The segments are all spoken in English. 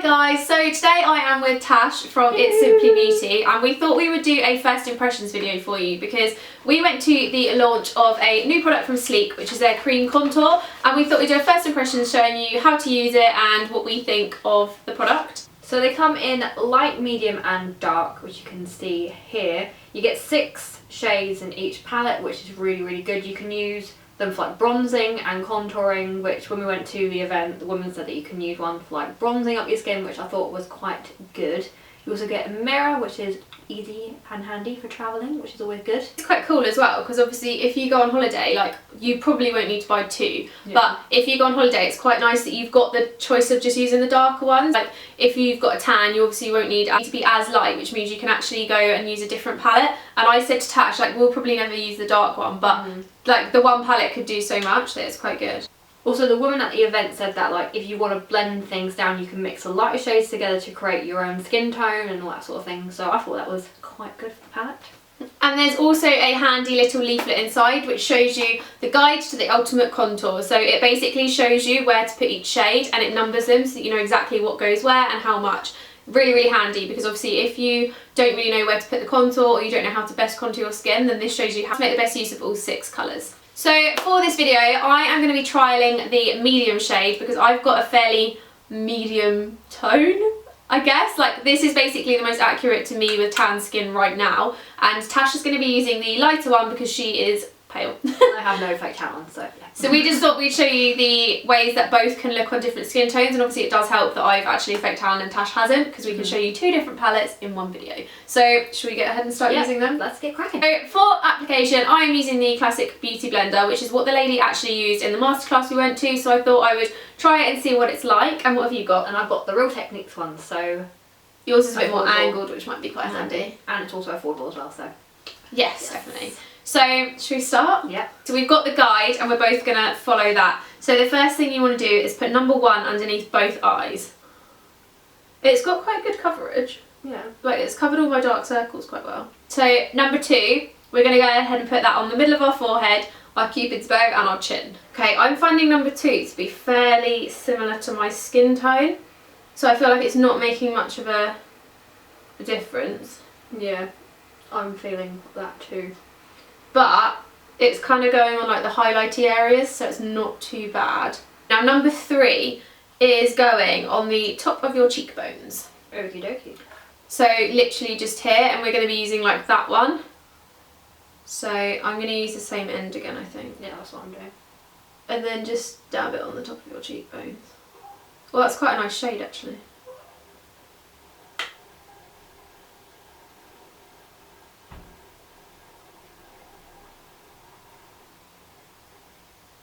guys, so today I am with Tash from It's Simply Beauty, and we thought we would do a first impressions video for you because we went to the launch of a new product from Sleek, which is their cream contour, and we thought we'd do a first impressions showing you how to use it and what we think of the product. So they come in light, medium and dark, which you can see here. You get 6 shades in each palette, which is really good. You can use them for like bronzing and contouring, which when we went to the event, the woman said that you can use one for like bronzing up your skin, which I thought was quite good. You also get a mirror, which is easy and handy for travelling, which is always good. It's quite cool as well, because obviously if you go on holiday, like, you probably won't need to buy 2, but if you go on holiday, it's quite nice that you've got the choice of just using the darker ones. Like, if you've got a tan, you obviously won't need to be as light, which means you can actually go and use a different palette. And I said to Tash, like, we'll probably never use the dark one, but like the one palette could do so much that it's quite good. Also, the woman at the event said that like if you want to blend things down, you can mix the lighter shades together to create your own skin tone and all that sort of thing. So I thought that was quite good for the palette. And there's also a handy little leaflet inside which shows you the guide to the ultimate contour. So it basically shows you where to put each shade and it numbers them so that you know exactly what goes where and how much. Really handy, because obviously if you don't really know where to put the contour or you don't know how to best contour your skin, then this shows you how to make the best use of all 6 colours. So for this video I am going to be trialling the medium shade because I've got a fairly medium tone, I guess. Like, this is basically the most accurate to me with tan skin right now, and Tash is going to be using the lighter one because she is pale. I have no fake tan on, so yeah. So we just thought we'd show you the ways that both can look on different skin tones, and obviously it does help that I've actually fake tan and Tash hasn't, because we can show you 2 different palettes in one video. So should we get ahead and start using them? Let's get cracking. So for application I am using the classic beauty blender, which is what the lady actually used in the masterclass we went to, so I thought I would try it and see what it's like. And what have you got? And I've got the Real Techniques one, so yours is a bit more angled, which might be quite handy. And it's also affordable as well, so yes. Definitely. So, should we start? Yeah. So we've got the guide and we're both going to follow that. So the first thing you want to do is put number 1 underneath both eyes. It's got quite good coverage. Yeah. Like, it's covered all my dark circles quite well. So number 2, we're going to go ahead and put that on the middle of our forehead, our cupid's bow and our chin. Okay, I'm finding number 2 to be fairly similar to my skin tone. So I feel like it's not making much of a difference. Yeah, I'm feeling that too. But it's kind of going on like the highlighty areas, so it's not too bad. Now number 3 is going on the top of your cheekbones. Okie dokie. So literally just here, and we're going to be using like that one. So I'm going to use the same end again, I think. Yeah, that's what I'm doing. And then just dab it on the top of your cheekbones. Well, that's quite a nice shade actually.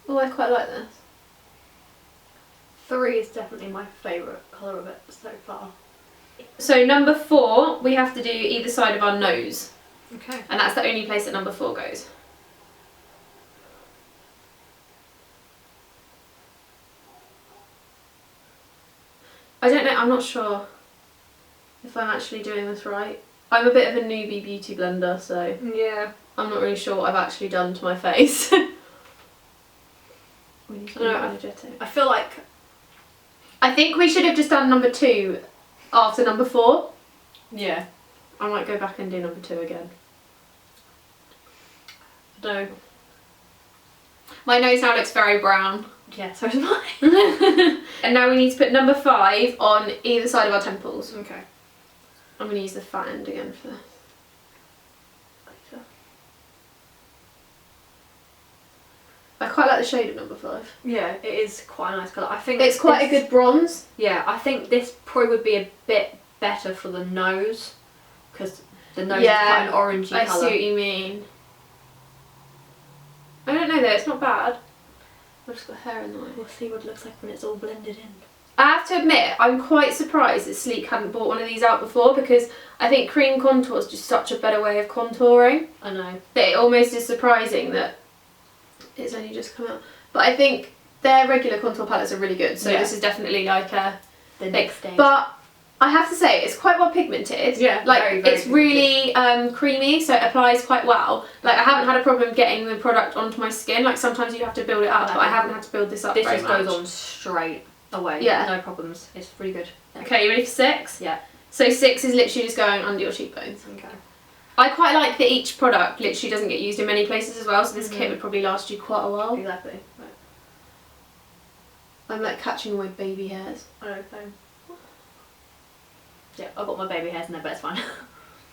Oh, I quite like this. 3 is definitely my favourite colour of it so far. So number 4, we have to do either side of our nose. Okay. And that's the only place that number 4 goes. I don't know, I'm not sure if I'm actually doing this right. I'm a bit of a newbie beauty blender, so yeah, I'm not really sure what I've actually done to my face. I feel like I think we should have just done number 2 after number 4. Yeah. I might go back and do number 2 again. No. My nose now looks very brown. Yeah, so does mine. And now we need to put number 5 on either side of our temples. Okay. I'm going to use the fat end again for this. I quite like the shade of number 5. Yeah, it is quite a nice colour. I think it's quite a good bronze. Yeah, I think this probably would be a bit better for the nose, because the nose is quite an orangey colour. I see what you mean. I don't know though, it's not bad. I've just got hair in the way. We'll see what it looks like when it's all blended in. I have to admit, I'm quite surprised that Sleek hadn't brought one of these out before, because I think cream contour is just such a better way of contouring. I know. That it almost is surprising that it's only just come out. But I think their regular contour palettes are really good, so this is definitely like the next stage. But I have to say, it's quite well pigmented. Yeah, like very it's really creamy, so it applies quite well. Like, I haven't had a problem getting the product onto my skin. Like, sometimes you have to build it up, but I haven't had to build this up very much. This just goes on straight. away. Yeah. No problems. It's really good. Yeah. Okay, you ready for 6? Yeah. So 6 is literally just going under your cheekbones. Okay. I quite like that each product literally doesn't get used in many places as well, so this kit would probably last you quite a while. Exactly. Right. I'm like catching all my baby hairs. Okay. Yeah, I've got my baby hairs in there, but it's fine.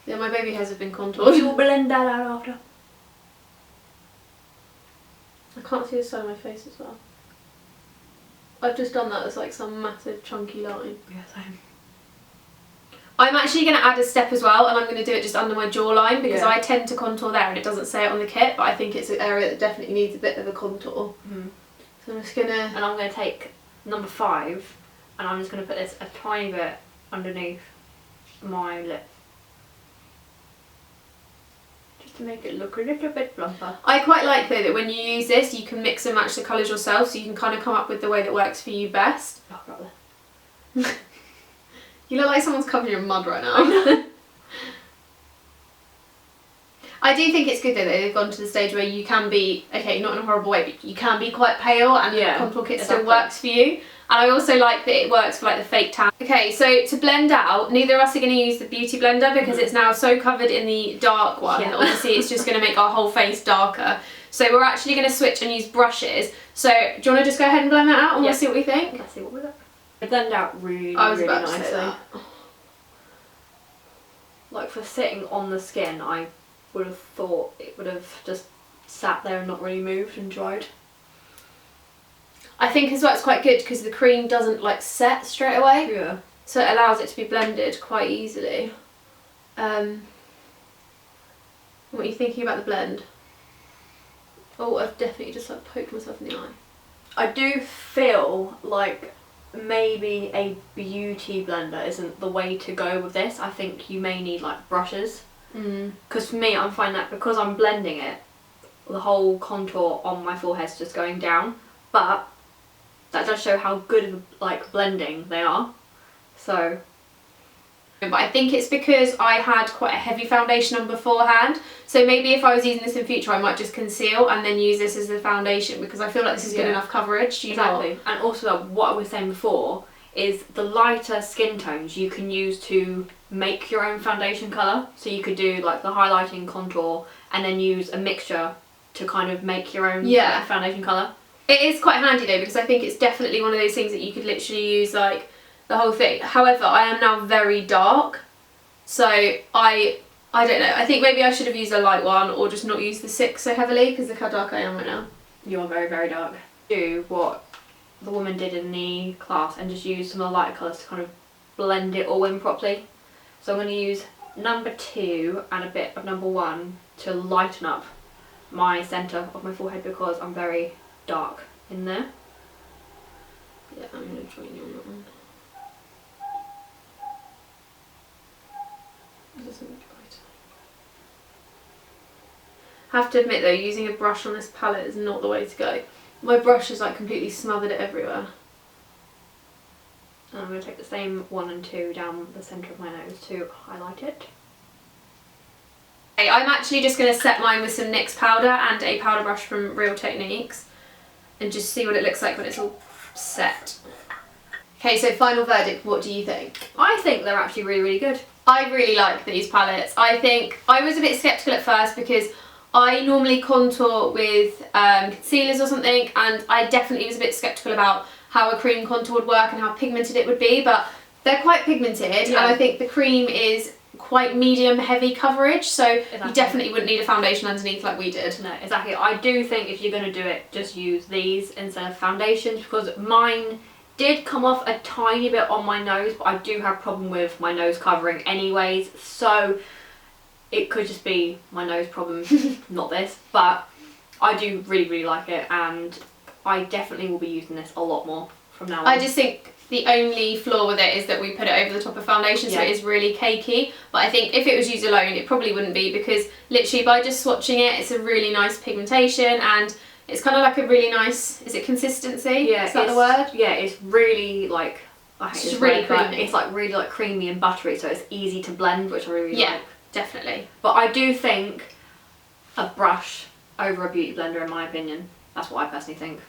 Yeah, my baby hairs have been contoured. You'll blend that out after. I can't see the side of my face as well. I've just done that as like some massive chunky line. Yeah, same. I'm actually going to add a step as well, and I'm going to do it just under my jawline because Yeah. I tend to contour there and it doesn't say it on the kit, but I think it's an area that definitely needs a bit of a contour. So I'm just going to... And I'm going to take number 5 and I'm just going to put this a tiny bit underneath my lip. Just to make it look a little bit plumper. I quite like though that when you use this you can mix and match the colours yourself, so you can kind of come up with the way that works for you best. Oh, right there. You look like someone's covered you in mud right now. I do think it's good though that they've gone to the stage where you can be, okay, not in a horrible way, but you can be quite pale and the contour kit still works for you. And I also like that it works for like the fake tan. Okay, so to blend out, neither of us are going to use the beauty blender because it's now so covered in the dark one. Yeah. Obviously it's just going to make our whole face darker. So we're actually going to switch and use brushes. So do you want to just go ahead and blend that out and we'll see what we think? Let's see what we got. It blended out really, I was really about to nicely. say that. Like for sitting on the skin, I would have thought it would have just sat there and not really moved and dried. I think as well it's quite good because the cream doesn't like set straight away. Yeah. So it allows it to be blended quite easily. What are you thinking about the blend? Oh, I've definitely just like poked myself in the eye. I do feel like maybe a beauty blender isn't the way to go with this. I think you may need like brushes. Because for me, I'm finding that because I'm blending it, the whole contour on my forehead's just going down. But that does show how good of like blending they are. So, but I think it's because I had quite a heavy foundation on beforehand. So maybe if I was using this in future, I might just conceal and then use this as the foundation because I feel like this is good enough coverage. Do you exactly. not? And also, what I was saying before is the lighter skin tones you can use to make your own foundation colour. So you could do like the highlighting, contour, and then use a mixture to kind of make your own foundation colour. It is quite handy though because I think it's definitely one of those things that you could literally use like the whole thing. However, I am now very dark, so I don't know. I think maybe I should have used a light one or just not use the 6 so heavily because look how dark I am right now. You are very, very dark. Do what the woman did in the class and just use some of the lighter colours to kind of blend it all in properly. So I'm going to use number 2 and a bit of number 1 to lighten up my centre of my forehead because I'm very dark in there. Yeah, I'm going to join you on that one. Doesn't look right. Have to admit though, using a brush on this palette is not the way to go. My brush has like completely smothered it everywhere. And I'm going to take the same 1 and 2 down the centre of my nose to highlight it. Okay, I'm actually just going to set mine with some NYX powder and a powder brush from Real Techniques and just see what it looks like when it's all set. Okay, so final verdict, what do you think? I think they're actually really, really good. I really like these palettes. I think I was a bit sceptical at first because I normally contour with concealers or something, and I definitely was a bit sceptical about how a cream contour would work and how pigmented it would be, but they're quite pigmented and I think the cream is quite medium heavy coverage, so you definitely wouldn't need a foundation underneath like we did. No, exactly. I do think if you're going to do it, just use these instead of foundations because mine did come off a tiny bit on my nose, but I do have a problem with my nose covering anyways, so it could just be my nose problem, not this, but I do really, really like it and I definitely will be using this a lot more from now on. I just think the only flaw with it is that we put it over the top of foundation, so it is really cakey, but I think if it was used alone it probably wouldn't be because literally by just swatching it, it's a really nice pigmentation and it's kind of like a really nice, is it consistency? Yeah, is that the word? Yeah, it's really like, I hate It's this just really word, but creamy. it's like really like creamy and buttery, so it's easy to blend, which I really like. Definitely. But I do think a brush over a beauty blender, in my opinion. That's what I personally think.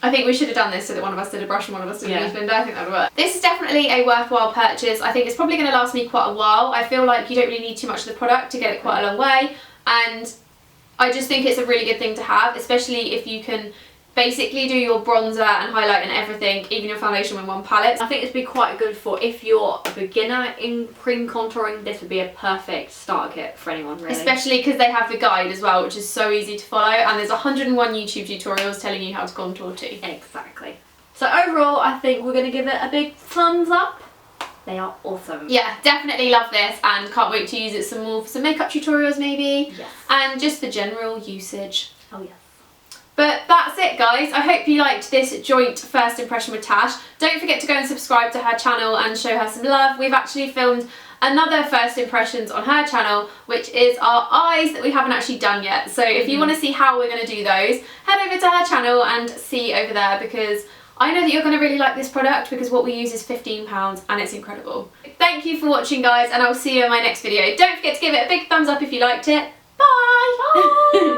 I think we should have done this so that one of us did a brush and one of us did a leaf blender. I think that would work. This is definitely a worthwhile purchase. I think it's probably going to last me quite a while. I feel like you don't really need too much of the product to get it quite a long way, and I just think it's a really good thing to have, especially if you can basically do your bronzer and highlight and everything, even your foundation with one palette. I think it'd be quite good for if you're a beginner in cream contouring. This would be a perfect starter kit for anyone, really. Especially because they have the guide as well, which is so easy to follow, and there's 101 YouTube tutorials telling you how to contour too. Exactly. So overall, I think we're going to give it a big thumbs up. They are awesome. Yeah, definitely love this and can't wait to use it some more for some makeup tutorials maybe. Yes. And just for general usage. Oh yes. But that's it, guys. I hope you liked this joint first impression with Tash. Don't forget to go and subscribe to her channel and show her some love. We've actually filmed another first impressions on her channel, which is our eyes that we haven't actually done yet. So if you want to see how we're going to do those, head over to her channel and see over there, because I know that you're going to really like this product, because what we use is £15 and it's incredible. Thank you for watching, guys, and I'll see you in my next video. Don't forget to give it a big thumbs up if you liked it. Bye! Bye!